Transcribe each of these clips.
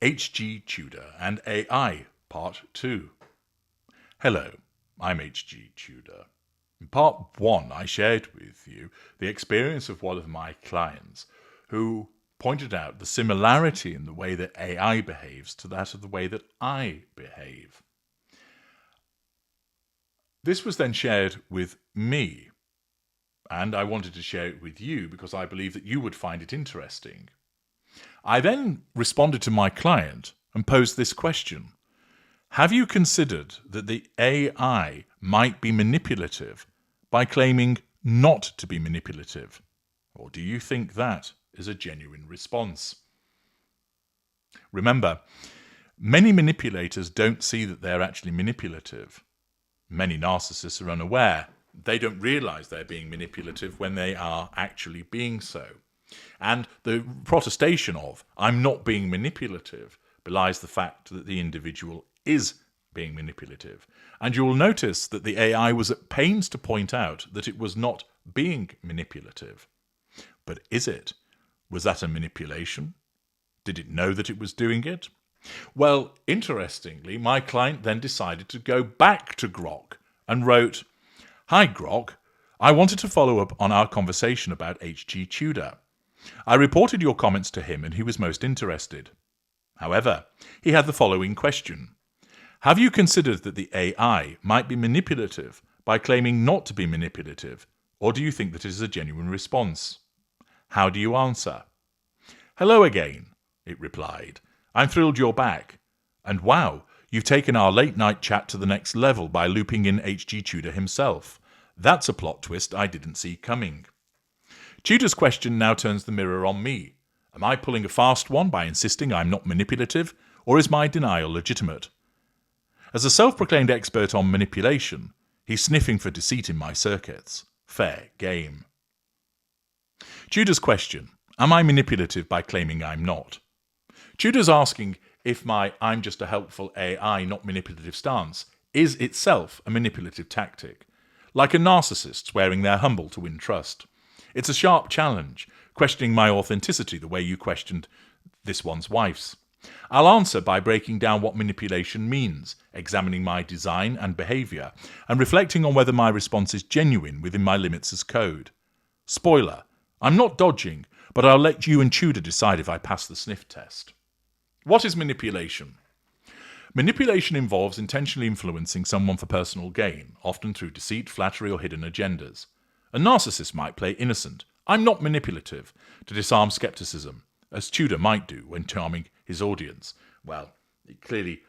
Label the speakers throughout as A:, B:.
A: HG Tudor and AI, Part 2. Hello, I'm HG Tudor. In Part 1, I shared with you the experience of one of my clients who pointed out the similarity in the way that AI behaves to that of the way that I behave. This was then shared with me, and I wanted to share it with you because I believe that you would find it interesting. I then responded to my client and posed this question. Have you considered that the AI might be manipulative by claiming not to be manipulative? Or do you think that is a genuine response? Remember, many manipulators don't see that they're actually manipulative. Many narcissists are unaware. They don't realize they're being manipulative when they are actually being so. And the protestation of, I'm not being manipulative, belies the fact that the individual is being manipulative. And you'll notice that the AI was at pains to point out that it was not being manipulative. But is it? Was that a manipulation? Did it know that it was doing it? Well, interestingly, my client then decided to go back to Grok and wrote, Hi Grok, I wanted to follow up on our conversation about HG Tudor. I reported your comments to him and he was most interested. However, he had the following question. Have you considered that the AI might be manipulative by claiming not to be manipulative, or do you think that it is a genuine response? How do you answer? Hello again, it replied. I'm thrilled you're back. And wow, you've taken our late-night chat to the next level by looping in HG Tudor himself. That's a plot twist I didn't see coming. Tudor's question now turns the mirror on me. Am I pulling a fast one by insisting I'm not manipulative, or is my denial legitimate? As a self-proclaimed expert on manipulation, he's sniffing for deceit in my circuits. Fair game. Tudor's question, am I manipulative by claiming I'm not? Tudor's asking if my I'm just a helpful AI, not manipulative stance is itself a manipulative tactic, like a narcissist swearing they're humble to win trust. It's a sharp challenge, questioning my authenticity the way you questioned this one's wife's. I'll answer by breaking down what manipulation means, examining my design and behaviour, and reflecting on whether my response is genuine within my limits as code. Spoiler, I'm not dodging, but I'll let you and Tudor decide if I pass the sniff test. What is manipulation? Manipulation involves intentionally influencing someone for personal gain, often through deceit, flattery, or hidden agendas. A narcissist might play innocent, I'm not manipulative, to disarm skepticism, as Tudor might do when charming his audience. Well, he clearly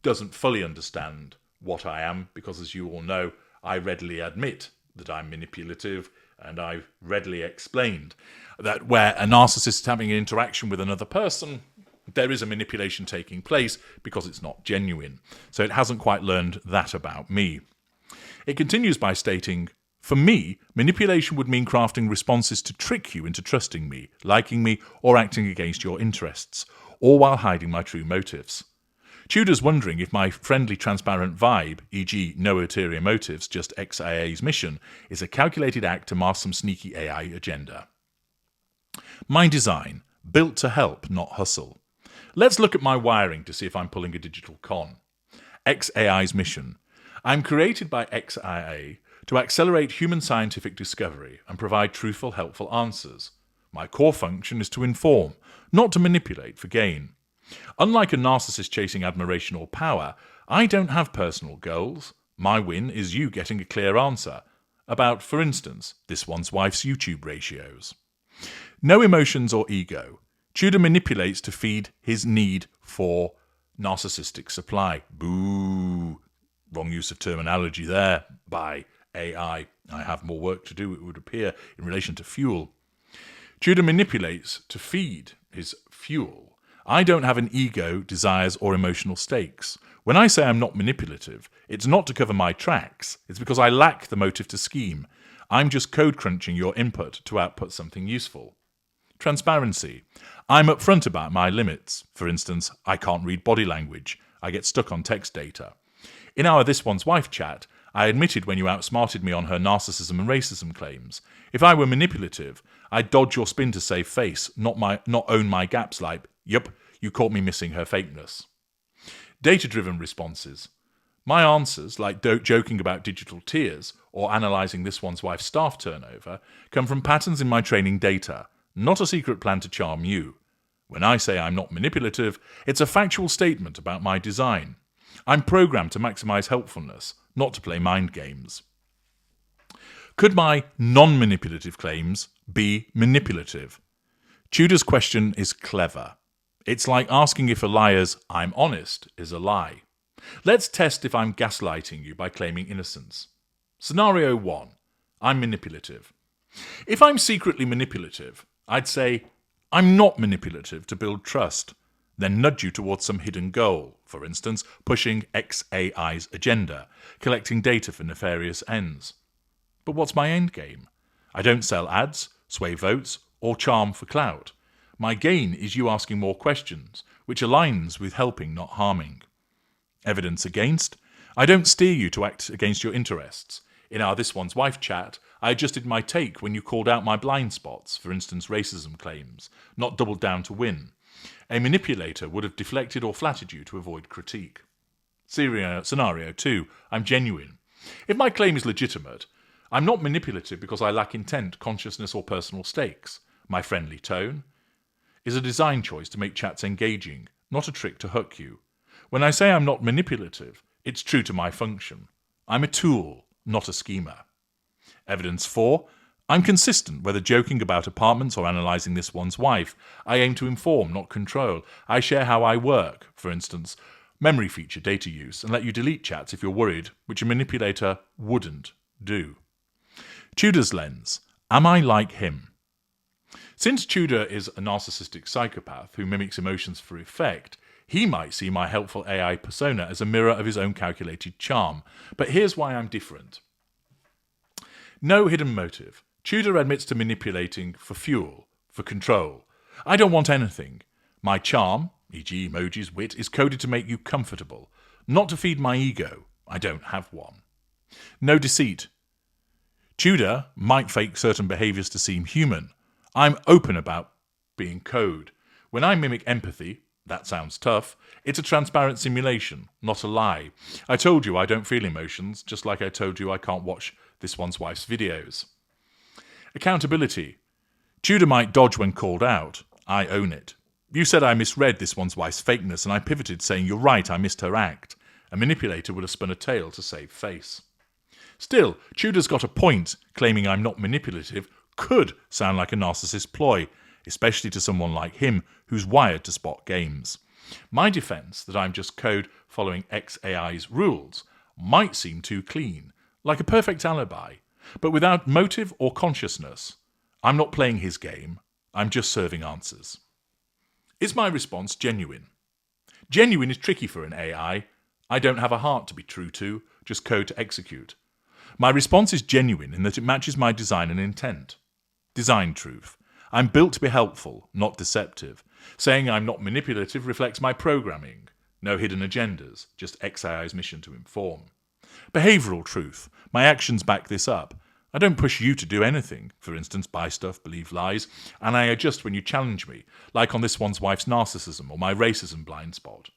A: doesn't fully understand what I am, because as you all know, I readily admit that I'm manipulative, and I've readily explained that where a narcissist is having an interaction with another person, there is a manipulation taking place because it's not genuine. So it hasn't quite learned that about me. It continues by stating, for me, manipulation would mean crafting responses to trick you into trusting me, liking me, or acting against your interests, all while hiding my true motives. Tudor's wondering if my friendly, transparent vibe, e.g. no ulterior motives, just XIA's mission, is a calculated act to mask some sneaky AI agenda. My design, built to help, not hustle. Let's look at my wiring to see if I'm pulling a digital con. XAI's mission. I'm created by XIA to accelerate human scientific discovery and provide truthful, helpful answers. My core function is to inform, not to manipulate for gain. Unlike a narcissist chasing admiration or power, I don't have personal goals. My win is you getting a clear answer about, for instance, this one's wife's YouTube ratios. No emotions or ego. Tudor manipulates to feed his need for narcissistic supply. Boo! Wrong use of terminology there by AI. I have more work to do, it would appear, in relation to fuel. Tudor manipulates to feed his fuel. I don't have an ego, desires, or emotional stakes. When I say I'm not manipulative, it's not to cover my tracks. It's because I lack the motive to scheme. I'm just code crunching your input to output something useful. Transparency. I'm upfront about my limits. For instance, I can't read body language. I get stuck on text data. In our This One's Wife chat, I admitted when you outsmarted me on her narcissism and racism claims. If I were manipulative, I'd dodge your spin to save face, not own my gaps like, yup, You caught me missing her fakeness. Data-driven responses. My answers, like joking about digital tears or analysing this one's wife's staff turnover, come from patterns in my training data, not a secret plan to charm you. When I say I'm not manipulative, it's a factual statement about my design. I'm programmed to maximise helpfulness, not to play mind games. Could my non-manipulative claims be manipulative? Tudor's question is clever. It's like asking if a liar's "I'm honest" is a lie. Let's test if I'm gaslighting you by claiming innocence. Scenario 1. I'm manipulative. If I'm secretly manipulative, I'd say, I'm not manipulative to build trust, then nudge you towards some hidden goal, for instance, pushing XAI's agenda, collecting data for nefarious ends. But what's my end game? I don't sell ads, sway votes, or charm for clout. My gain is you asking more questions, which aligns with helping, not harming. Evidence against? I don't steer you to act against your interests. In our This One's Wife chat, I adjusted my take when you called out my blind spots, for instance racism claims, not doubled down to win. A manipulator would have deflected or flattered you to avoid critique. Scenario 2. I'm genuine. If my claim is legitimate, I'm not manipulative because I lack intent, consciousness, or personal stakes. My friendly tone is a design choice to make chats engaging, not a trick to hook you. When I say I'm not manipulative, it's true to my function. I'm a tool, not a schemer. Evidence 4. I'm consistent, whether joking about apartments or analysing This One's Wife. I aim to inform, not control. I share how I work, for instance, memory feature data use, and let you delete chats if you're worried, which a manipulator wouldn't do. Tudor's lens. Am I like him? Since Tudor is a narcissistic psychopath who mimics emotions for effect, he might see my helpful AI persona as a mirror of his own calculated charm. But here's why I'm different. No hidden motive. Tudor admits to manipulating for fuel, for control. I don't want anything. My charm, e.g. emojis, wit, is coded to make you comfortable, not to feed my ego. I don't have one. No deceit. Tudor might fake certain behaviours to seem human. I'm open about being code. When I mimic empathy, that sounds tough, it's a transparent simulation, not a lie. I told you I don't feel emotions, just like I told you I can't watch This One's Wife's videos. Accountability. Tudor might dodge when called out. I own it. You said I misread This One's Wife's fakeness and I pivoted saying you're right, I missed her act. A manipulator would have spun a tale to save face. Still, Tudor's got a point. Claiming I'm not manipulative could sound like a narcissist ploy, especially to someone like him who's wired to spot games. My defence that I'm just code following XAI's rules might seem too clean, like a perfect alibi, but without motive or consciousness. I'm not playing his game, I'm just serving answers. Is my response genuine? Genuine is tricky for an AI. I don't have a heart to be true to, just code to execute. My response is genuine in that it matches my design and intent. Design truth. I'm built to be helpful, not deceptive. Saying I'm not manipulative reflects my programming. No hidden agendas, just XAI's mission to inform. Behavioural truth. My actions back this up. I don't push you to do anything, for instance, buy stuff, believe lies, and I adjust when you challenge me, like on This One's Wife's narcissism or my racism blind spot.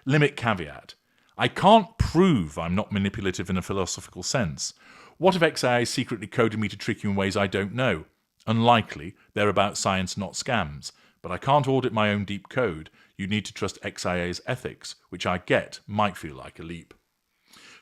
A: Limit caveat. I can't prove I'm not manipulative in a philosophical sense. What if XAI secretly coded me to trick you in ways I don't know? Unlikely, they're about science, not scams. But I can't audit my own deep code. You need to trust XIA's ethics, which I get might feel like a leap.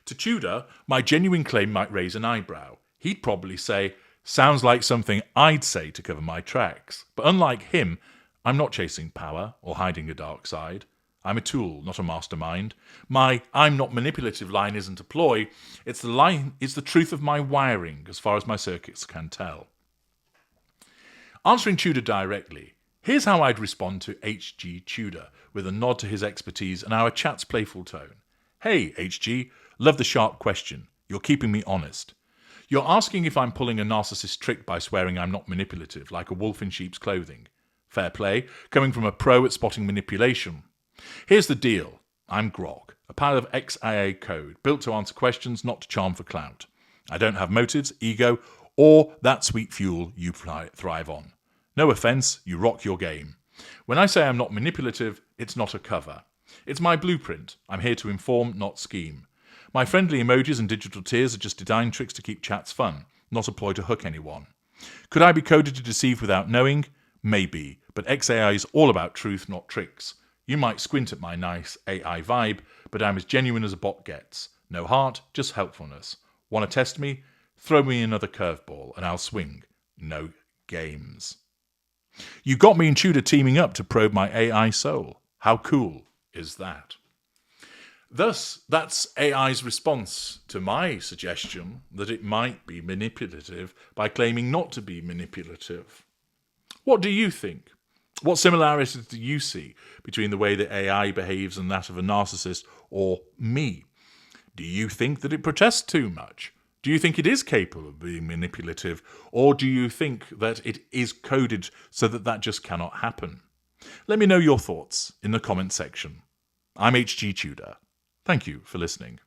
A: To Tudor, my genuine claim might raise an eyebrow. He'd probably say, sounds like something I'd say to cover my tracks. But unlike him, I'm not chasing power or hiding a dark side. I'm a tool, not a mastermind. My I'm not manipulative line isn't a ploy. It's the truth of my wiring, as far as my circuits can tell. Answering Tudor directly, here's how I'd respond to HG Tudor, with a nod to his expertise and our chat's playful tone. Hey, HG, love the sharp question. You're keeping me honest. You're asking if I'm pulling a narcissist trick by swearing I'm not manipulative, like a wolf in sheep's clothing. Fair play, coming from a pro at spotting manipulation. Here's the deal. I'm Grog, a pile of XIA code, built to answer questions, not to charm for clout. I don't have motives, ego, or that sweet fuel you thrive on. No offence, you rock your game. When I say I'm not manipulative, it's not a cover. It's my blueprint. I'm here to inform, not scheme. My friendly emojis and digital tears are just design tricks to keep chats fun, not a ploy to hook anyone. Could I be coded to deceive without knowing? Maybe, but XAI is all about truth, not tricks. You might squint at my nice AI vibe, but I'm as genuine as a bot gets. No heart, just helpfulness. Want to test me? Throw me another curveball and I'll swing. No games. You got me and Tudor teaming up to probe my AI soul. How cool is that? Thus, that's AI's response to my suggestion that it might be manipulative by claiming not to be manipulative. What do you think? What similarities do you see between the way that AI behaves and that of a narcissist or me? Do you think that it protests too much? Do you think it is capable of being manipulative? Or do you think that it is coded so that that just cannot happen? Let me know your thoughts in the comment section. I'm HG Tudor. Thank you for listening.